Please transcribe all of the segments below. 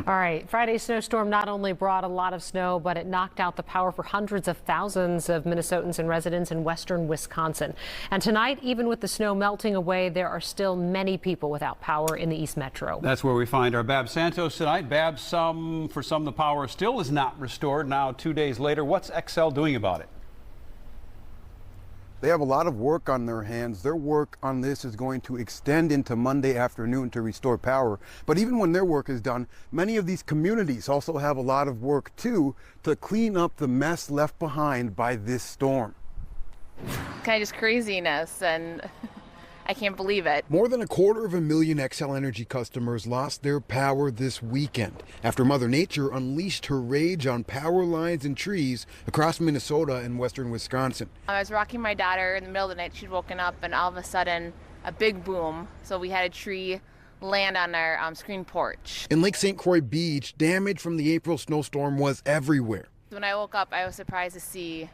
All right, Friday's snowstorm not only brought a lot of snow, but it knocked out the power for hundreds of thousands of Minnesotans and residents in western Wisconsin. And tonight, even with the snow melting away, there are still many people without power in the East Metro. That's where we find our Babs Santos tonight. Babs, for some the power still is not restored. Now 2 days later, what's Xcel doing about it? They have a lot of work on their hands. Their work on this is going to extend into Monday afternoon to restore power. But even when their work is done, many of these communities also have a lot of work too to clean up the mess left behind by this storm. Kind of just craziness, and I can't believe it. More than 250,000 Xcel Energy customers lost their power this weekend after Mother Nature unleashed her rage on power lines and trees across Minnesota and western Wisconsin. I was rocking my daughter in the middle of the night. She'd woken up, and all of a sudden, a big boom. So we had a tree land on our screen porch. In Lake St. Croix Beach, damage from the April snowstorm was everywhere. When I woke up, I was surprised to see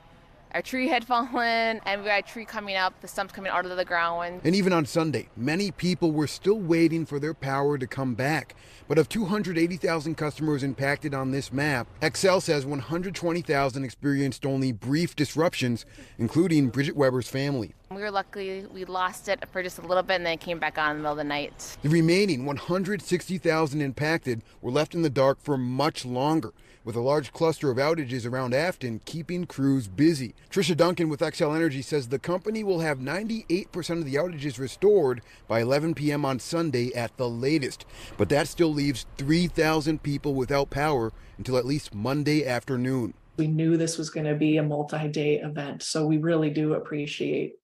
our tree had fallen, and we had a tree coming up, the stumps coming out of the ground. And even on Sunday, many people were still waiting for their power to come back. But of 280,000 customers impacted on this map, Xcel says 120,000 experienced only brief disruptions, including Bridget Weber's family. We were lucky we lost it for just a little bit, and then it came back on in the middle of the night. The remaining 160,000 impacted were left in the dark for much longer, with a large cluster of outages around Afton keeping crews busy. Trisha Duncan with Xcel Energy says the company will have 98% of the outages restored by 11 p.m. on Sunday at the latest. But that still leaves 3,000 people without power until at least Monday afternoon. We knew this was going to be a multi-day event, so we really do appreciate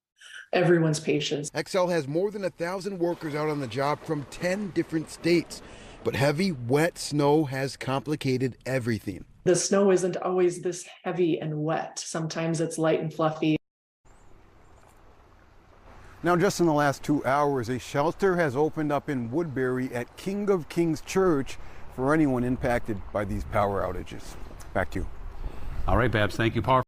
everyone's patience. Xcel has more than 1,000 workers out on the job from 10 different states. But heavy, wet snow has complicated everything. The snow isn't always this heavy and wet. Sometimes it's light and fluffy. Now, just in the last 2 hours, a shelter has opened up in Woodbury at King of Kings Church for anyone impacted by these power outages. Back to you. All right, Babs, thank you. Power